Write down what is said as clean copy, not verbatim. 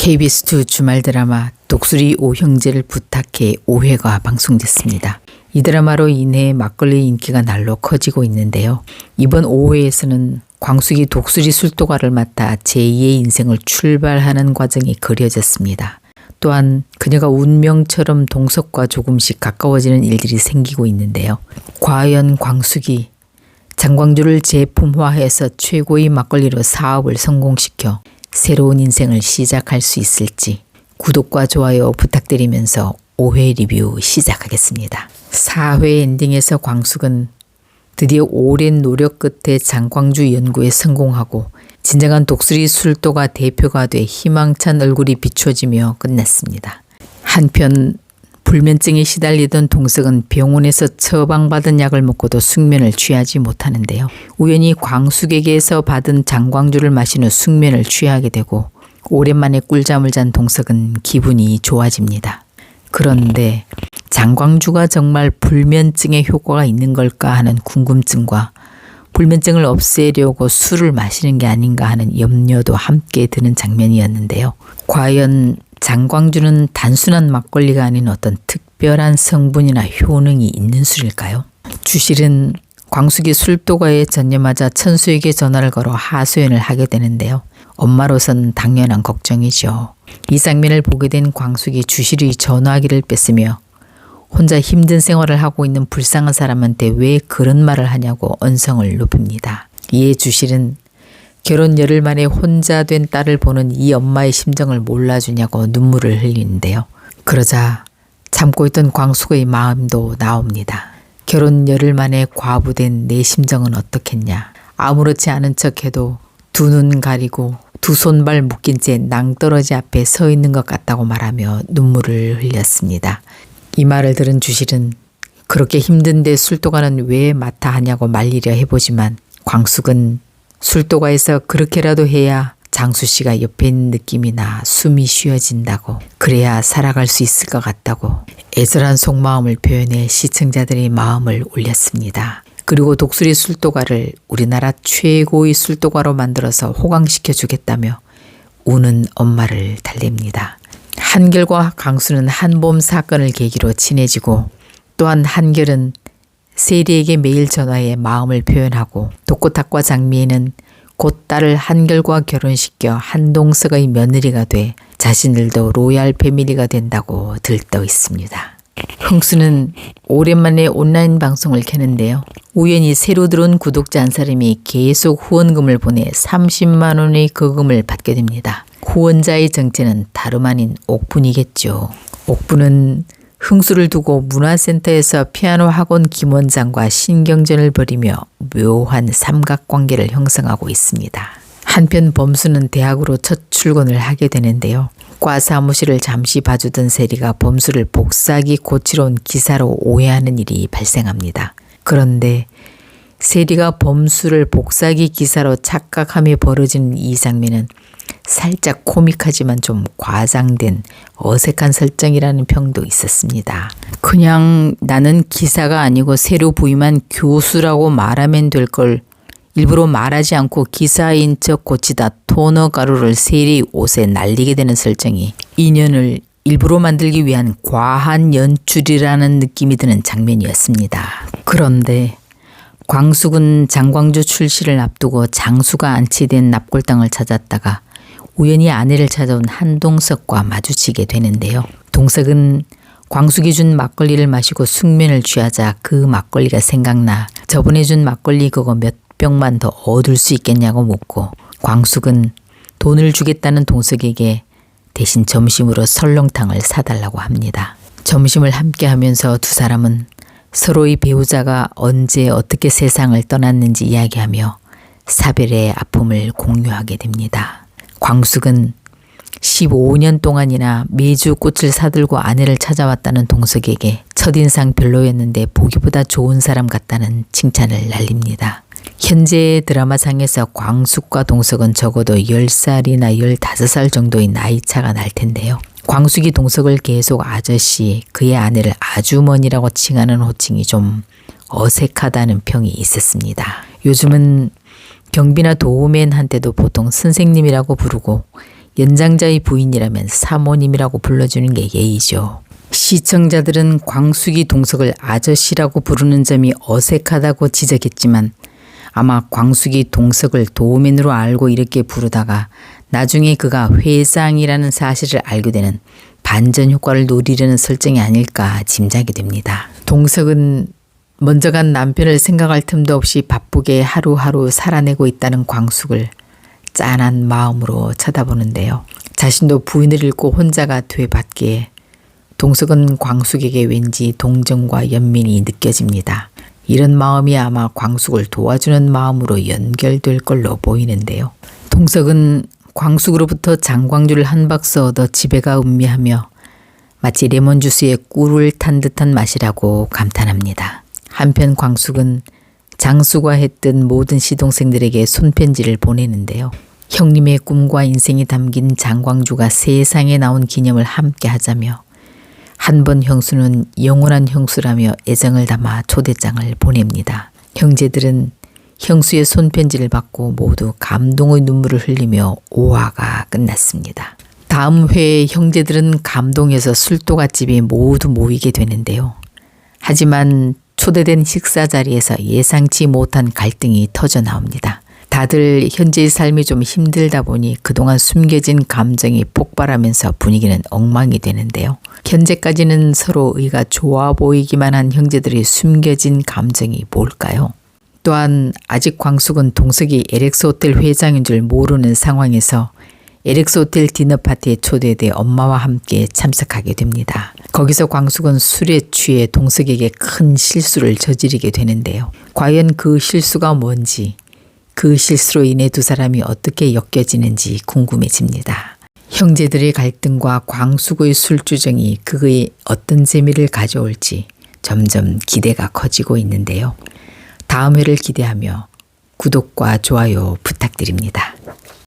KBS2 주말 드라마 독수리 오형제를 부탁해 5회가 방송됐습니다. 이 드라마로 인해 막걸리 인기가 날로 커지고 있는데요. 이번 5회에서는 광숙이 독수리 술도가를 맡아 제2의 인생을 출발하는 과정이 그려졌습니다. 또한 그녀가 운명처럼 동석과 조금씩 가까워지는 일들이 생기고 있는데요. 과연 광숙이 장광주를 제품화해서 최고의 막걸리로 사업을 성공시켜 새로운 인생을 시작할 수 있을지 구독과 좋아요 부탁드리면서 5회 리뷰 시작하겠습니다. 4회 엔딩에서 광숙은 드디어 오랜 노력 끝에 장광주 연구에 성공하고 진정한 독수리 술도가 대표가 돼 희망찬 얼굴이 비춰지며 끝났습니다. 한편 불면증에 시달리던 동석은 병원에서 처방받은 약을 먹고도 숙면을 취하지 못하는데요. 우연히 광숙에게서 받은 장광주를 마신 후 숙면을 취하게 되고 오랜만에 꿀잠을 잔 동석은 기분이 좋아집니다. 그런데 장광주가 정말 불면증에 효과가 있는 걸까 하는 궁금증과 불면증을 없애려고 술을 마시는 게 아닌가 하는 염려도 함께 드는 장면이었는데요. 과연 장광주는 단순한 막걸리가 아닌 어떤 특별한 성분이나 효능이 있는 술일까요? 주실은 광숙이 술도가에 전념하자 천수에게 전화를 걸어 하소연을 하게 되는데요. 엄마로선 당연한 걱정이죠. 이 장면을 보게 된 광숙이 주실의 전화기를 뺐으며 혼자 힘든 생활을 하고 있는 불쌍한 사람한테 왜 그런 말을 하냐고 언성을 높입니다. 이에 주실은 결혼 열흘 만에 혼자 된 딸을 보는 이 엄마의 심정을 몰라주냐고 눈물을 흘리는데요. 그러자 참고 있던 광숙의 마음도 나옵니다. 결혼 열흘 만에 과부된 내 심정은 어떻겠냐. 아무렇지 않은 척해도 두 눈 가리고 두 손발 묶인 채 낭떠러지 앞에 서 있는 것 같다고 말하며 눈물을 흘렸습니다. 이 말을 들은 주실은 그렇게 힘든데 술도가는 왜 맡아 하냐고 말리려 해보지만 광숙은 술도가에서 그렇게라도 해야 장수 씨가 옆에 있는 느낌이 나 숨이 쉬어진다고, 그래야 살아갈 수 있을 것 같다고 애절한 속마음을 표현해 시청자들의 마음을 울렸습니다. 그리고 독수리 술도가를 우리나라 최고의 술도가로 만들어서 호강시켜 주겠다며 우는 엄마를 달랩니다. 한결과 강수는 한봄 사건을 계기로 친해지고 또한 한결은 세리에게 매일 전화해 마음을 표현하고 독고탁과 장미애는 곧 딸을 한결과 결혼시켜 한동석의 며느리가 돼 자신들도 로얄 패밀리가 된다고 들떠 있습니다. 흥수는 오랜만에 온라인 방송을 켜는데요. 우연히 새로 들어온 구독자 한 사람이 계속 후원금을 보내 30만 원의 거금을 받게 됩니다. 후원자의 정체는 다름 아닌 옥분이겠죠. 옥분은 흥수를 두고 문화센터에서 피아노 학원 김원장과 신경전을 벌이며 묘한 삼각관계를 형성하고 있습니다. 한편 범수는 대학으로 첫 출근을 하게 되는데요. 과 사무실을 잠시 봐주던 세리가 범수를 복사기 고치러 온 기사로 오해하는 일이 발생합니다. 그런데 세리가 범수를 복사기 기사로 착각하며 벌어지는 이 장면은 살짝 코믹하지만 좀 과장된 어색한 설정이라는 평도 있었습니다. 그냥 나는 기사가 아니고 새로 부임한 교수라고 말하면 될 걸 일부러 말하지 않고 기사인 척 고치다 토너 가루를 세리 옷에 날리게 되는 설정이 인연을 일부러 만들기 위한 과한 연출이라는 느낌이 드는 장면이었습니다. 그런데 광숙은 장광주 출시를 앞두고 장수가 안치된 납골당을 찾았다가 우연히 아내를 찾아온 한동석과 마주치게 되는데요. 동석은 광숙이 준 막걸리를 마시고 숙면을 취하자 그 막걸리가 생각나 저번에 준 막걸리 그거 몇 병만 더 얻을 수 있겠냐고 묻고 광숙은 돈을 주겠다는 동석에게 대신 점심으로 설렁탕을 사달라고 합니다. 점심을 함께 하면서 두 사람은 서로의 배우자가 언제 어떻게 세상을 떠났는지 이야기하며 사별의 아픔을 공유하게 됩니다. 광숙은 15년 동안이나 매주 꽃을 사들고 아내를 찾아왔다는 동석에게 첫인상 별로였는데 보기보다 좋은 사람 같다는 칭찬을 날립니다. 현재 드라마상에서 광숙과 동석은 적어도 10살이나 15살 정도의 나이차가 날 텐데요. 광숙이 동석을 계속 아저씨, 그의 아내를 아주머니라고 칭하는 호칭이 좀 어색하다는 평이 있었습니다. 요즘은 경비나 도우맨한테도 보통 선생님이라고 부르고 연장자의 부인이라면 사모님이라고 불러주는 게 예의죠. 시청자들은 광숙이 동석을 아저씨라고 부르는 점이 어색하다고 지적했지만 아마 광숙이 동석을 도우맨으로 알고 이렇게 부르다가 나중에 그가 회장이라는 사실을 알게 되는 반전 효과를 노리려는 설정이 아닐까 짐작이 됩니다. 동석은 먼저 간 남편을 생각할 틈도 없이 바쁘게 하루하루 살아내고 있다는 광숙을 짠한 마음으로 쳐다보는데요. 자신도 부인을 잃고 혼자가 되받기에 동석은 광숙에게 왠지 동정과 연민이 느껴집니다. 이런 마음이 아마 광숙을 도와주는 마음으로 연결될 걸로 보이는데요. 동석은 광숙으로부터 장광주를 한 박스 얻어 집에 가 음미하며 마치 레몬주스에 꿀을 탄 듯한 맛이라고 감탄합니다. 한편 광숙은 장수가 했던 모든 시동생들에게 손편지를 보내는데요. 형님의 꿈과 인생이 담긴 장광주가 세상에 나온 기념을 함께 하자며 한 번 형수는 영원한 형수라며 애정을 담아 초대장을 보냅니다. 형제들은 형수의 손편지를 받고 모두 감동의 눈물을 흘리며 오화가 끝났습니다. 다음 회에 형제들은 감동해서 술도가집에 모두 모이게 되는데요. 하지만 초대된 식사 자리에서 예상치 못한 갈등이 터져 나옵니다. 다들 현재의 삶이 좀 힘들다 보니 그동안 숨겨진 감정이 폭발하면서 분위기는 엉망이 되는데요. 현재까지는 서로 의가 좋아 보이기만 한 형제들의 숨겨진 감정이 뭘까요? 또한 아직 광숙은 동석이 LX 호텔 회장인 줄 모르는 상황에서 LX 호텔 디너 파티에 초대돼 엄마와 함께 참석하게 됩니다. 거기서 광숙은 술에 취해 동석에게 큰 실수를 저지르게 되는데요. 과연 그 실수가 뭔지, 그 실수로 인해 두 사람이 어떻게 엮여지는지 궁금해집니다. 형제들의 갈등과 광숙의 술주정이 그의 어떤 재미를 가져올지 점점 기대가 커지고 있는데요. 다음 회를 기대하며 구독과 좋아요 부탁드립니다.